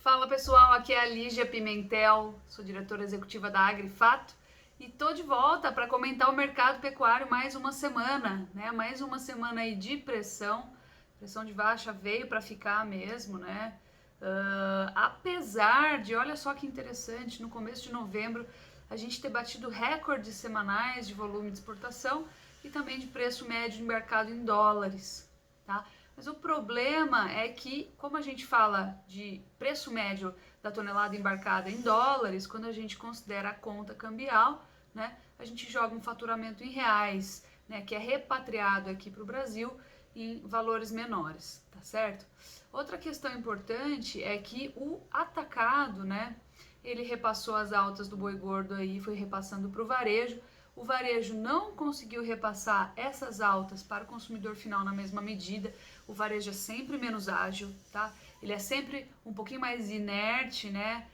Fala pessoal, aqui é a Lígia Pimentel, sou diretora executiva da Agrifato e tô de volta para comentar o mercado pecuário mais uma semana, né? Mais uma semana aí de pressão de baixa veio para ficar mesmo, né? Apesar de, olha só que interessante, no começo de novembro a gente ter batido recordes semanais de volume de exportação e também de preço médio embarcado em dólares, tá? Mas o problema é que, como a gente fala de preço médio da tonelada embarcada em dólares, quando a gente considera a conta cambial, né, a gente joga um faturamento em reais, né, que é repatriado aqui para o Brasil em valores menores, tá certo? Outra questão importante é que o atacado, né, ele repassou as altas do boi gordo aí, foi repassando para o varejo. O varejo não conseguiu repassar essas altas para o consumidor final na mesma medida. O varejo é sempre menos ágil, tá? Ele é sempre um pouquinho mais inerte, né?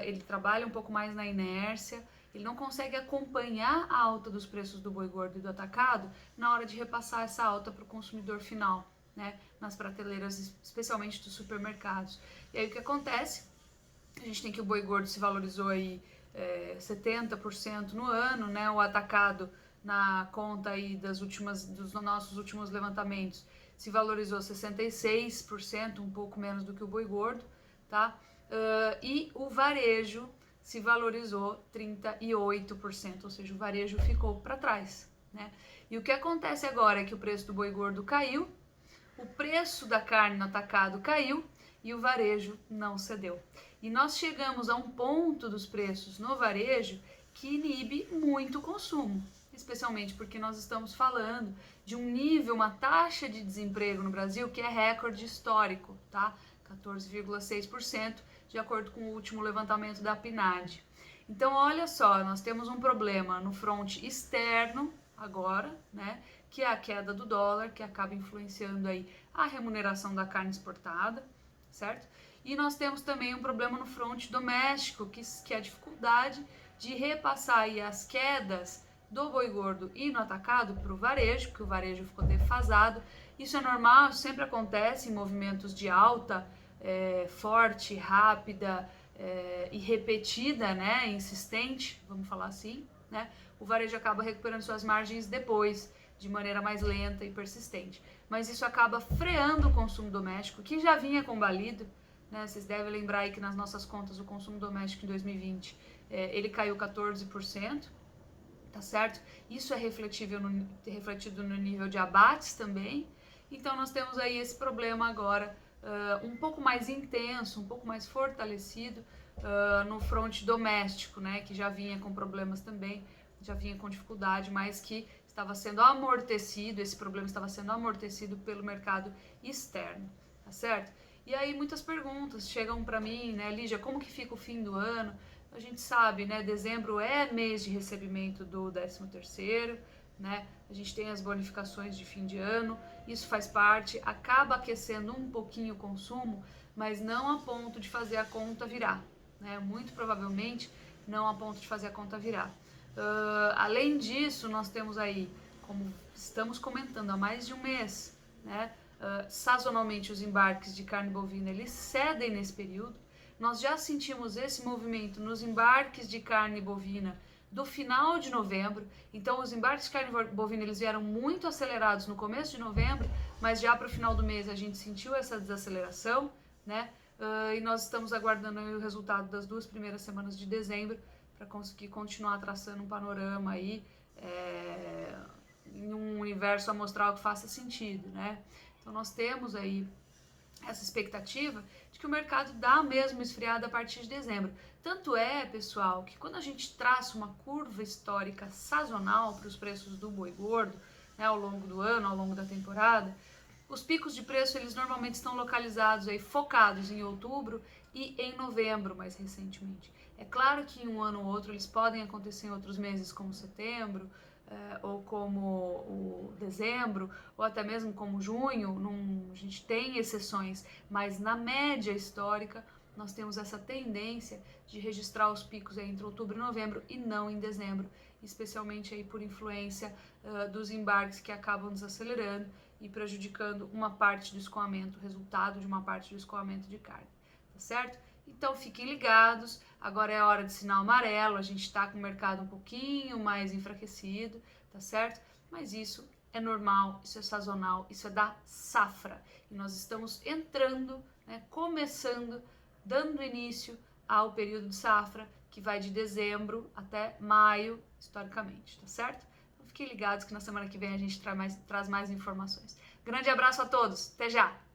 Ele trabalha um pouco mais na inércia. Ele não consegue acompanhar a alta dos preços do boi gordo e do atacado na hora de repassar essa alta para o consumidor final, né? Nas prateleiras, especialmente dos supermercados. E aí o que acontece? A gente tem que o boi gordo se valorizou aí 70% no ano, né? O atacado na conta aí dos nossos últimos levantamentos se valorizou 66%, um pouco menos do que o boi gordo, tá? E o varejo se valorizou 38%, ou seja, o varejo ficou para trás, né? E o que acontece agora é que o preço do boi gordo caiu, o preço da carne no atacado caiu e o varejo não cedeu. E nós chegamos a um ponto dos preços no varejo que inibe muito o consumo, especialmente porque nós estamos falando de um nível, uma taxa de desemprego no Brasil que é recorde histórico, tá? 14,6%, de acordo com o último levantamento da PNAD. Então, olha só, nós temos um problema no fronte externo agora, né, que é a queda do dólar, que acaba influenciando aí a remuneração da carne exportada, certo? E nós temos também um problema no fronte doméstico, que é a dificuldade de repassar aí as quedas do boi gordo e no atacado para o varejo, porque o varejo ficou defasado. Isso é normal, sempre acontece em movimentos de alta, forte, rápida e repetida, né, insistente, vamos falar assim, né? O varejo acaba recuperando suas margens depois, de maneira mais lenta e persistente. Mas isso acaba freando o consumo doméstico, que já vinha combalido, né? Vocês devem lembrar aí que nas nossas contas o consumo doméstico em 2020 ele caiu 14%, tá certo? Isso é refletido no nível de abates também. Então nós temos aí esse problema agora um pouco mais intenso, um pouco mais fortalecido no fronte doméstico, né? Que já vinha com problemas também, já vinha com dificuldade, mas que estava sendo amortecido, esse problema estava sendo amortecido pelo mercado externo, tá certo? E aí muitas perguntas chegam para mim, né, Lígia, como que fica o fim do ano? A gente sabe, né, dezembro é mês de recebimento do 13º, né? A gente tem as bonificações de fim de ano, isso faz parte, acaba aquecendo um pouquinho o consumo, mas não a ponto de fazer a conta virar, né? Muito provavelmente não a ponto de fazer a conta virar. Além disso, nós temos aí, como estamos comentando há mais de um mês, né? Sazonalmente os embarques de carne bovina eles cedem nesse período. Nós já sentimos esse movimento nos embarques de carne bovina do final de novembro. Então os embarques de carne bovina eles vieram muito acelerados no começo de novembro, mas já para o final do mês a gente sentiu essa desaceleração, né? E nós estamos aguardando o resultado das 2 primeiras semanas de dezembro para conseguir continuar traçando um panorama aí em um universo amostral que faça sentido, né? Então nós temos aí essa expectativa de que o mercado dá mesmo esfriada a partir de dezembro. Tanto é, pessoal, que quando a gente traça uma curva histórica sazonal para os preços do boi gordo, né, ao longo do ano, ao longo da temporada, os picos de preço eles normalmente estão localizados aí, focados em outubro e em novembro, mais recentemente. É claro que em um ano ou outro eles podem acontecer em outros meses, como setembro, ou como o dezembro, ou até mesmo como junho, a gente tem exceções, mas na média histórica nós temos essa tendência de registrar os picos entre outubro e novembro e não em dezembro, especialmente aí por influência dos embarques que acabam desacelerando e prejudicando uma parte do escoamento, o resultado de uma parte do escoamento de carne, tá certo? Então fiquem ligados, agora é a hora de sinal amarelo, a gente está com o mercado um pouquinho mais enfraquecido, tá certo? Mas isso é normal, isso é sazonal, isso é da safra. E nós estamos entrando, né, começando, dando início ao período de safra, que vai de dezembro até maio, historicamente, tá certo? Então fiquem ligados que na semana que vem a gente traz mais informações. Grande abraço a todos, até já!